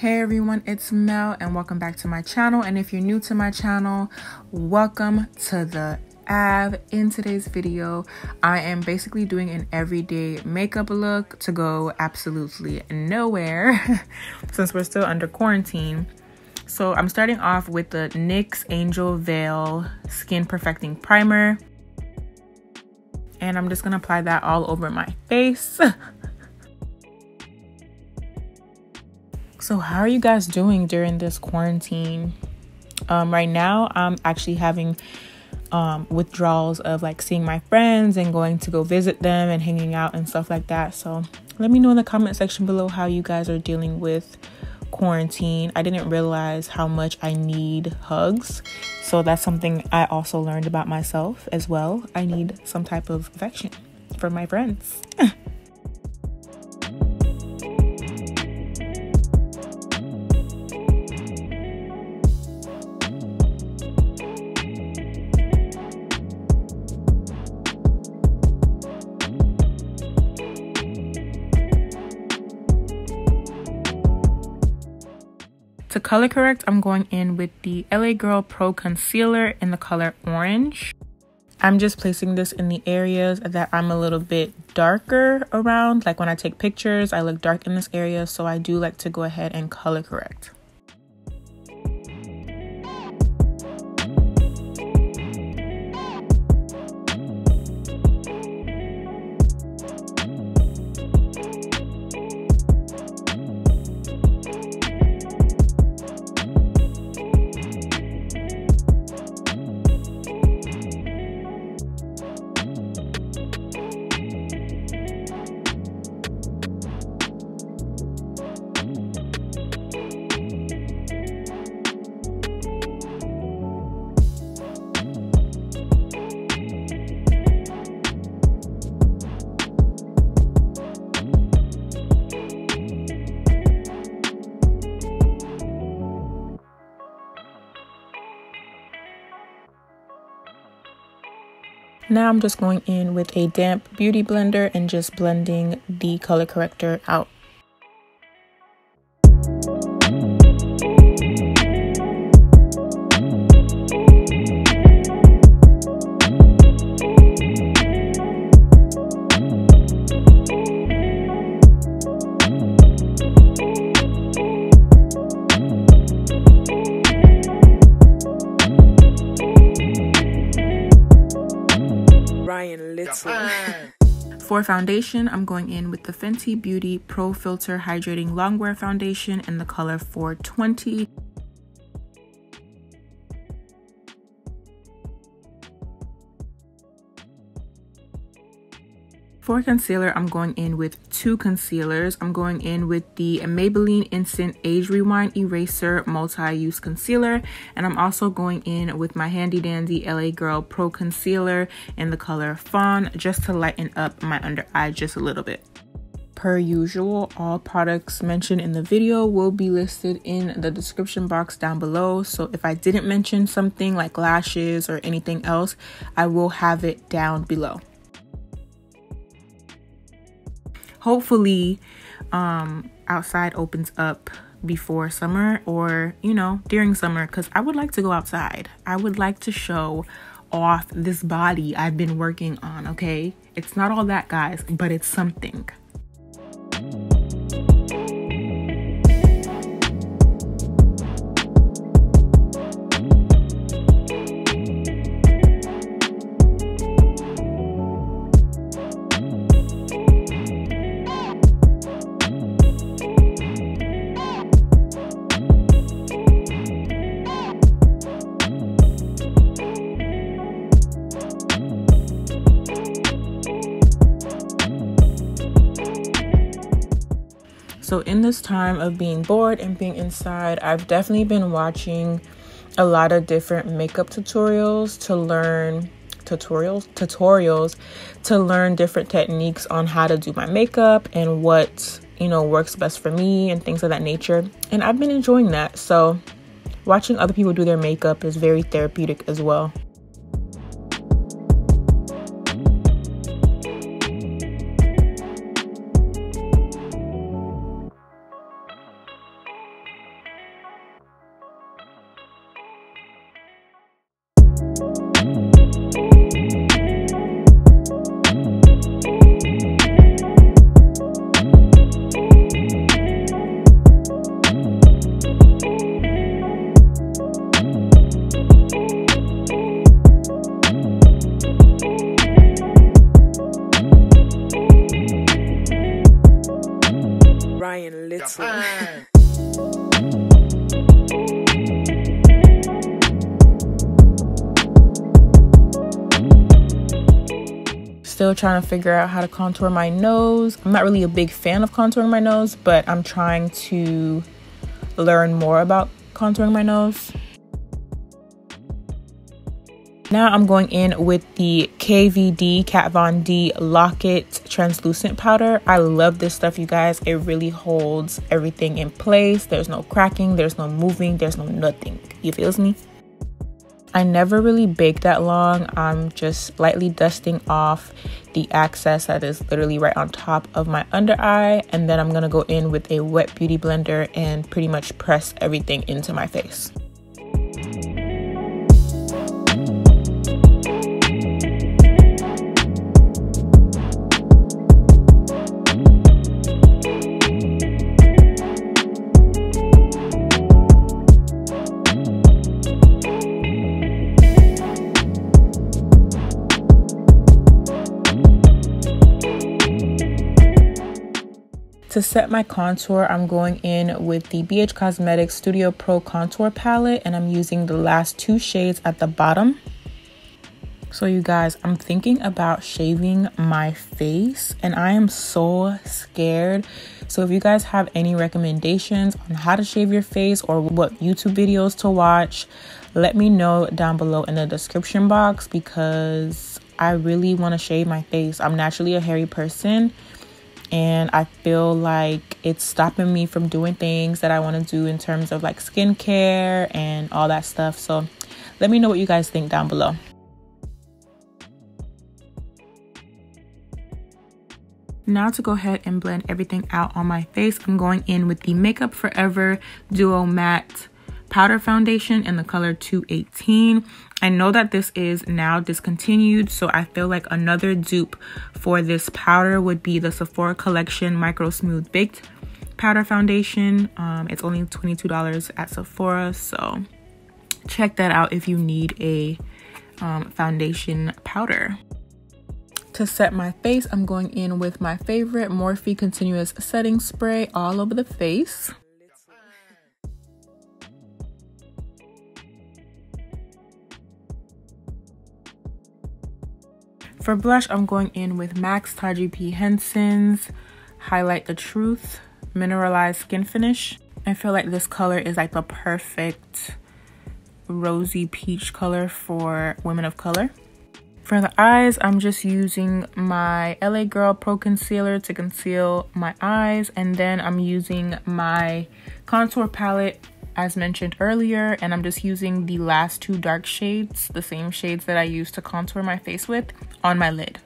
Hey everyone, it's Mel and welcome back to my channel. And if you're new to my channel, welcome to the Ave. In today's video, I am basically doing an everyday makeup look to go absolutely nowhere since we're still under quarantine. So I'm starting off with the NYX Angel Veil Skin Perfecting Primer. And I'm just gonna apply that all over my face. So how are you guys doing during this quarantine? Right now, I'm actually having withdrawals of like seeing my friends and going to go visit them and hanging out and stuff like that. So let me know in the comment section below how you guys are dealing with quarantine. I didn't realize how much I need hugs. So that's something I also learned about myself as well. I need some type of affection from my friends. To color correct, I'm going in with the LA Girl Pro Concealer in the color Orange. I'm just placing this in the areas that I'm a little bit darker around. Like when I take pictures, I look dark in this area, so I do like to go ahead and color correct. Now I'm just going in with a damp beauty blender and just blending the color corrector out. For foundation, I'm going in with the Fenty Beauty Pro Filter Hydrating Longwear Foundation in the color 420. For concealer, I'm going in with two concealers. I'm going in with the Maybelline Instant Age Rewind Eraser Multi-Use Concealer. And I'm also going in with my handy dandy LA Girl Pro Concealer in the color Fawn, just to lighten up my under eye just a little bit. Per usual, all products mentioned in the video will be listed in the description box down below. So if I didn't mention something like lashes or anything else, I will have it down below. Hopefully outside opens up before summer, or you know, during summer, because I would like to go outside. I would like to show off this body I've been working on. Okay, it's not all that, guys, but it's something. So in this time of being bored and being inside, I've definitely been watching a lot of different makeup tutorials to learn different techniques on how to do my makeup and what, you know, works best for me and things of that nature. And I've been enjoying that. So watching other people do their makeup is very therapeutic as well. crying little. Still trying to figure out how to contour my nose. I'm not really a big fan of contouring my nose, but I'm trying to learn more about contouring my nose. Now I'm going in with the KVD Kat Von D Lock-It Translucent Powder. I love this stuff, you guys. It really holds everything in place. There's no cracking, there's no moving, there's no nothing. You feels me? I never really bake that long. I'm just lightly dusting off the excess that is literally right on top of my under eye, and then I'm gonna go in with a wet beauty blender and pretty much press everything into my face. To set my contour, I'm going in with the BH Cosmetics Studio Pro Contour Palette, and I'm using the last 2 shades at the bottom. So you guys, I'm thinking about shaving my face, and I am so scared. So if you guys have any recommendations on how to shave your face or what YouTube videos to watch, let me know down below in the description box, because I really want to shave my face. I'm naturally a hairy person, and I feel like it's stopping me from doing things that I want to do in terms of like skincare and all that stuff. So let me know what you guys think down below. Now to go ahead and blend everything out on my face, I'm going in with the Makeup Forever Duo Matte Powder Foundation in the color 218. I know that this is now discontinued, so I feel like another dupe for this powder would be the Sephora Collection Micro Smooth Baked Powder Foundation. It's only $22 at Sephora, so check that out if you need a foundation powder. To set my face, I'm going in with my favorite Morphe Continuous Setting Spray all over the face. For blush, I'm going in with MAC's Taraji P. Henson's Highlight the Truth Mineralized Skin Finish. I feel like this color is like the perfect rosy peach color for women of color. For the eyes, I'm just using my LA Girl Pro Concealer to conceal my eyes, and then I'm using my contour palette as mentioned earlier, and I'm just using the last 2 dark shades, the same shades that I used to contour my face with, on my lid.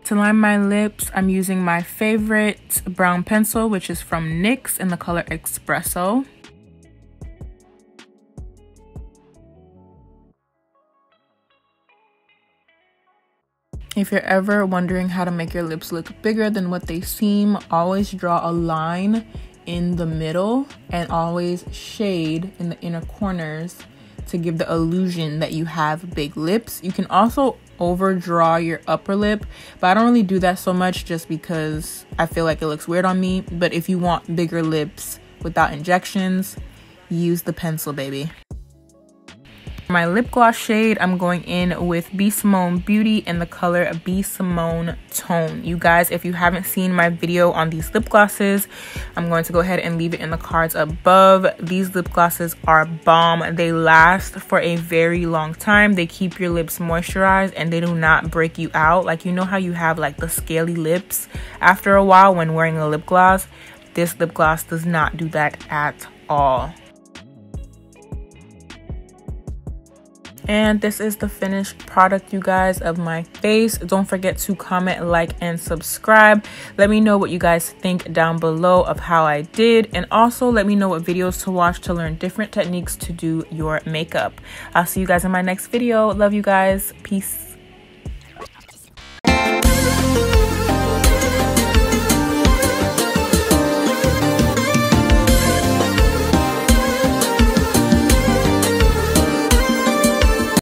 To line my lips, I'm using my favorite brown pencil, which is from NYX in the color Espresso. If you're ever wondering how to make your lips look bigger than what they seem, always draw a line in the middle and always shade in the inner corners to give the illusion that you have big lips. You can also overdraw your upper lip, but I don't really do that so much just because I feel like it looks weird on me. But if you want bigger lips without injections, use the pencil, baby. For my lip gloss shade, I'm going in with Be Simone Beauty in the color Be Simone Tone. You guys, if you haven't seen my video on these lip glosses, I'm going to go ahead and leave it in the cards above. These lip glosses are bomb. They last for a very long time. They keep your lips moisturized and they do not break you out. Like, you know how you have like the scaly lips after a while when wearing a lip gloss? This lip gloss does not do that at all. And this is the finished product, you guys, of my face. Don't forget to comment, like, and subscribe. Let me know what you guys think down below of how I did. And also let me know what videos to watch to learn different techniques to do your makeup. I'll see you guys in my next video. Love you guys. Peace.